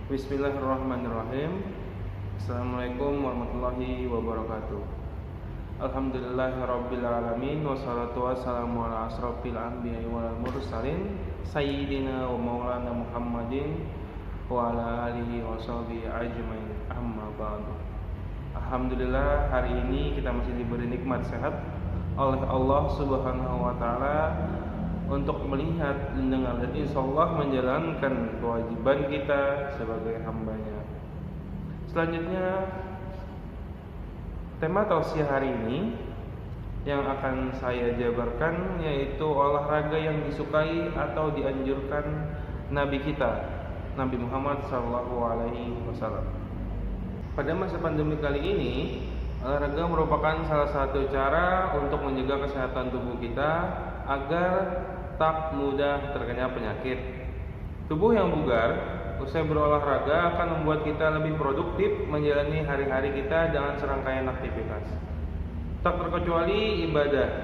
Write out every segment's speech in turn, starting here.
Bismillahirrahmanirrahim. Assalamualaikum warahmatullahi wabarakatuh. Alhamdulillahirabbil alamin wassalatu wassalamu ala asrofil anbiya'i wal mursalin sayyidina wa maulana Muhammadin wa ala alihi wa sahbihi ajmain. Amma ba'du. Alhamdulillah, hari ini kita masih diberi nikmat sehat oleh Allah Subhanahu wa taala untuk melihat, mendengar, dan insyaallah menjalankan kewajiban kita sebagai hambanya. Selanjutnya, tema tausiah hari ini yang akan saya jabarkan yaitu olahraga yang disukai atau dianjurkan Nabi kita, Nabi Muhammad SAW. Pada masa pandemi kali ini, olahraga merupakan salah satu cara untuk menjaga kesehatan tubuh kita agar tak mudah terkena penyakit. Tubuh yang bugar usai berolahraga akan membuat kita lebih produktif menjalani hari-hari kita dengan serangkaian aktivitas, tak terkecuali ibadah.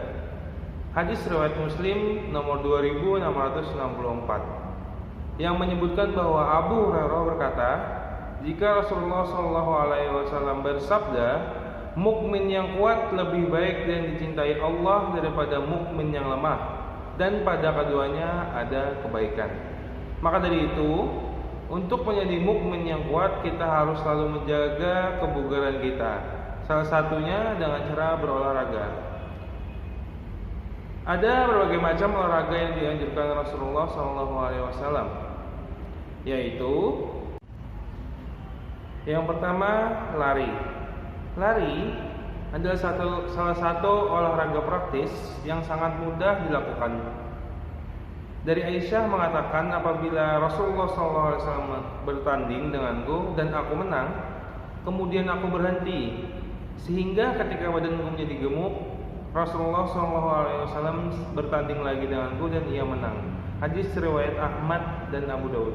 Hadis riwayat Muslim nomor 2664 yang menyebutkan bahwa Abu Hurairah berkata, jika Rasulullah SAW bersabda, mukmin yang kuat lebih baik dan dicintai Allah daripada mukmin yang lemah, dan pada keduanya ada kebaikan. Maka dari itu, untuk menjadi mukmin yang kuat, kita harus selalu menjaga kebugaran kita. Salah satunya dengan cara berolahraga. Ada berbagai macam olahraga yang dianjurkan Rasulullah SAW, yaitu yang pertama, lari. Lari adalah salah satu olahraga praktis yang sangat mudah dilakukan. Dari Aisyah mengatakan, apabila Rasulullah SAW bertanding denganku dan aku menang, kemudian aku berhenti, sehingga ketika badanku menjadi gemuk, Rasulullah SAW bertanding lagi denganku dan ia menang. Hadis riwayat Ahmad dan Abu Daud.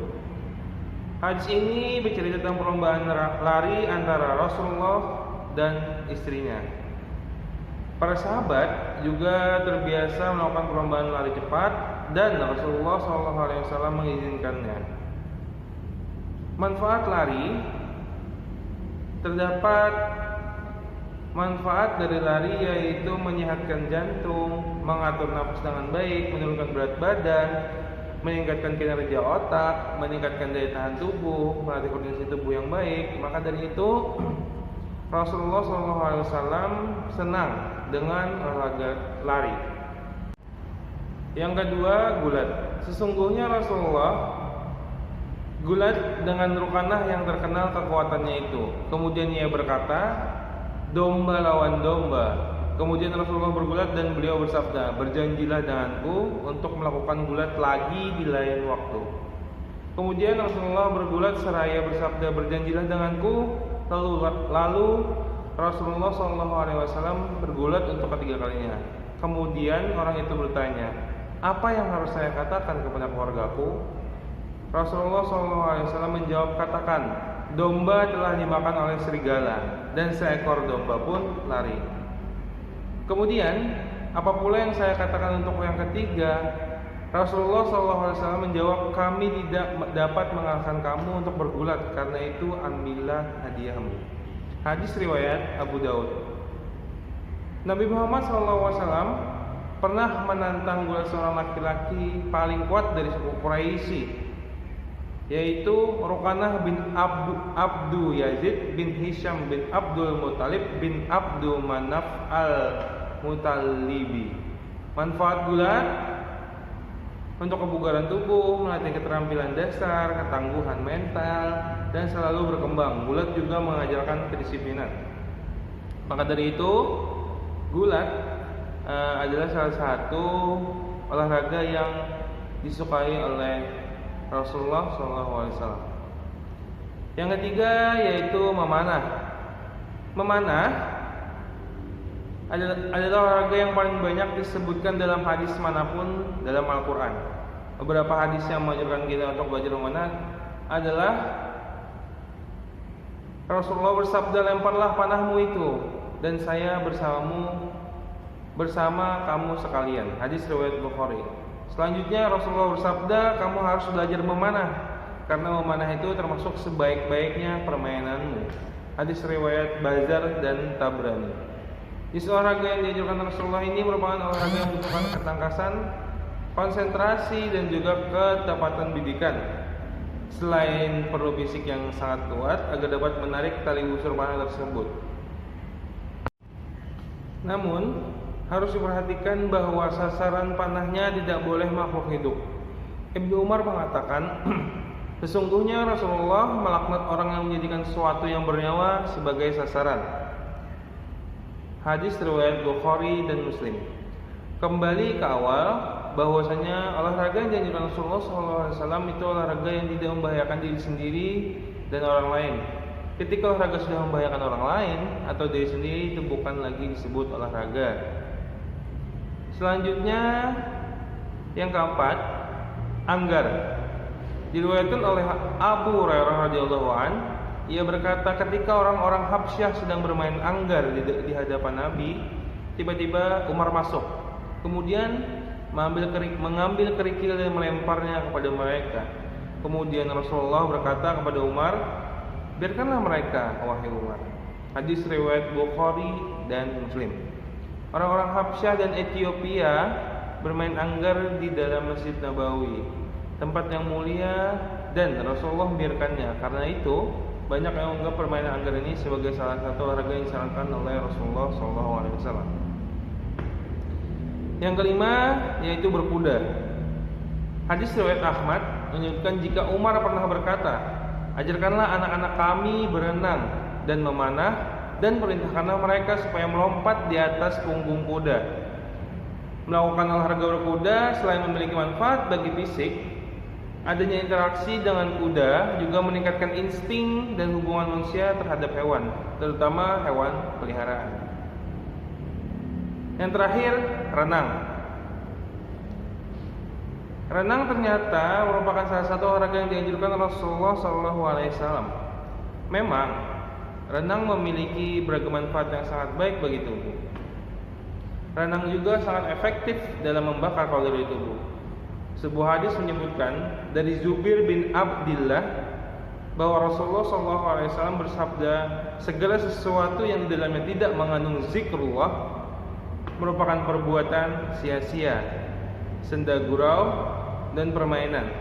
Hadis ini bercerita tentang perlombaan lari antara Rasulullah dan istrinya. Para sahabat juga terbiasa melakukan perlombaan lari cepat dan Rasulullah SAW mengizinkannya. Manfaat lari, terdapat manfaat dari lari yaitu menyehatkan jantung, mengatur nafas dengan baik, menurunkan berat badan, meningkatkan kinerja otak, meningkatkan daya tahan tubuh, melatih koordinasi tubuh yang baik. Maka dari itu Rasulullah SAW senang dengan olahraga lari. Yang kedua, gulat. Sesungguhnya Rasulullah gulat dengan rukanah yang terkenal kekuatannya itu. Kemudian ia berkata, domba lawan domba. Kemudian Rasulullah bergulat dan beliau bersabda, berjanjilah denganku untuk melakukan gulat lagi di lain waktu. Kemudian Rasulullah bergulat seraya bersabda, berjanjilah denganku. Lalu Rasulullah SAW bergulat untuk ketiga kalinya. Kemudian orang itu bertanya, apa yang harus saya katakan kepada keluargaku? Rasulullah SAW menjawab, katakan, domba telah dimakan oleh serigala dan seekor domba pun lari. Kemudian, apa pula yang saya katakan untuk yang ketiga? Rasulullah SAW menjawab, kami tidak dapat mengalahkan kamu untuk bergulat, karena itu ambillah hadiahmu. Hadis riwayat Abu Daud. Nabi Muhammad SAW pernah menantang gulat seorang laki-laki paling kuat dari suku Quraisy, yaitu Rukanah bin Abdu Yazid bin Hisham bin Abdul Muttalib bin Abdul Manaf al-Muttalibi. Manfaat gulat untuk kebugaran tubuh, melatih keterampilan dasar, ketangguhan mental, dan selalu berkembang. Gulat juga mengajarkan kedisiplinan. Maka dari itu, gulat adalah salah satu olahraga yang disukai oleh Rasulullah SAW. Yang ketiga yaitu memanah. Memanah adalah olahraga yang paling banyak disebutkan dalam hadis manapun dalam Al-Quran. Beberapa hadis yang menganjurkan kita untuk belajar memanah adalah Rasulullah bersabda, lemparlah panahmu itu dan saya bersama kamu sekalian. Hadis riwayat Bukhari. Selanjutnya Rasulullah bersabda, kamu harus belajar memanah karena memanah itu termasuk sebaik-baiknya permainanmu. Hadis riwayat Bazar dan Tabrani. Jenis olahraga yang dianjurkan Rasulullah ini merupakan olahraga yang membutuhkan ketangkasan, konsentrasi, dan juga ketepatan bidikan. Selain perlu fisik yang sangat kuat agar dapat menarik tali busur panah tersebut. Namun, harus diperhatikan bahwa sasaran panahnya tidak boleh makhluk hidup. Ibnu Umar mengatakan, sesungguhnya Rasulullah melaknat orang yang menjadikan sesuatu yang bernyawa sebagai sasaran. Hadis riwayat Bukhari dan Muslim. Kembali ke awal, bahwasanya olahraga yang dianjurkan Rasulullah SAW itu olahraga yang tidak membahayakan diri sendiri dan orang lain. Ketika olahraga sudah membahayakan orang lain atau diri sendiri, itu bukan lagi disebut olahraga. Selanjutnya, yang keempat, anggar. Diriwayatkan oleh Abu Hurairah radhiyallahu an, ia berkata ketika orang-orang Habsyah sedang bermain anggar di hadapan Nabi, tiba-tiba Umar masuk. Kemudian mengambil kerikil dan melemparnya kepada mereka. Kemudian Rasulullah berkata kepada Umar, biarkanlah mereka, wahai Umar. Hadis riwayat Bukhari dan Muslim. Orang-orang Habsyah dan Ethiopia bermain anggar di dalam Masjid Nabawi, tempat yang mulia, dan Rasulullah membiarkannya. Karena itu banyak yang menganggap permainan anggar ini sebagai salah satu olahraga yang disarankan oleh Rasulullah SAW. Yang kelima yaitu berkuda. Hadis riwayat Ahmad menyebutkan jika Umar pernah berkata, ajarkanlah anak-anak kami berenang dan memanah, dan perintahkanlah mereka supaya melompat di atas punggung kuda. Melakukan olahraga berkuda selain memiliki manfaat bagi fisik, adanya interaksi dengan kuda juga meningkatkan insting dan hubungan manusia terhadap hewan, terutama hewan peliharaan. Yang terakhir, renang. Renang ternyata merupakan salah satu olahraga yang dianjurkan Rasulullah SAW. Memang, renang memiliki beragam manfaat yang sangat baik bagi tubuh. Renang juga sangat efektif dalam membakar kalori tubuh. Sebuah hadis menyebutkan dari Zubair bin Abdillah bahwa Rasulullah SAW bersabda, segala sesuatu yang di dalamnya tidak mengandung zikrullah merupakan perbuatan sia-sia, senda gurau, dan permainan,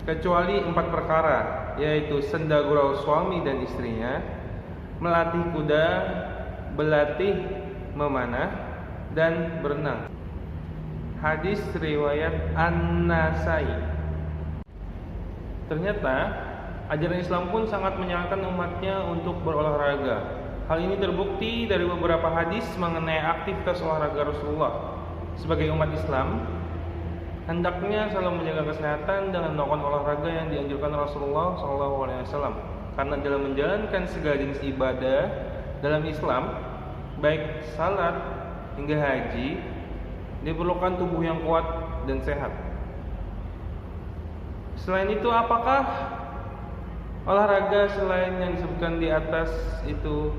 kecuali 4 perkara, yaitu senda gurau suami dan istrinya, melatih kuda, berlatih memanah, dan berenang. Hadis riwayat An-Nasai. Ternyata ajaran Islam pun sangat menyarankan umatnya untuk berolahraga. Hal ini terbukti dari beberapa hadis mengenai aktivitas olahraga Rasulullah. Sebagai umat Islam, hendaknya selalu menjaga kesehatan dengan melakukan olahraga yang dianjurkan Rasulullah SAW. Karena dalam menjalankan segala jenis ibadah dalam Islam, baik salat hingga haji, diperlukan tubuh yang kuat dan sehat. Selain itu, apakah olahraga selain yang disebutkan di atas itu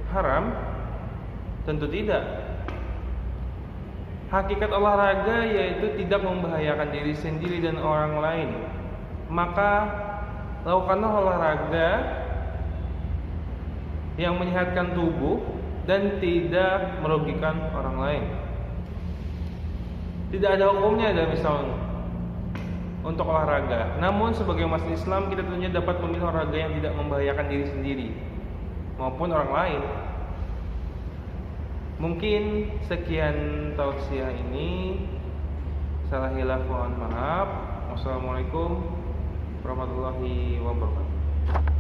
haram? Tentu tidak. Hakikat olahraga yaitu tidak membahayakan diri sendiri dan orang lain. Maka lakukanlah olahraga yang menyehatkan tubuh dan tidak merugikan orang lain. Tidak ada hukumnya dalam Islam untuk olahraga. Namun sebagai umat Islam, kita tentunya dapat memilih olahraga yang tidak membahayakan diri sendiri maupun orang lain. Mungkin sekian tausiah ini. Salah hilaf mohon maaf. Wassalamualaikum warahmatullahi wabarakatuh.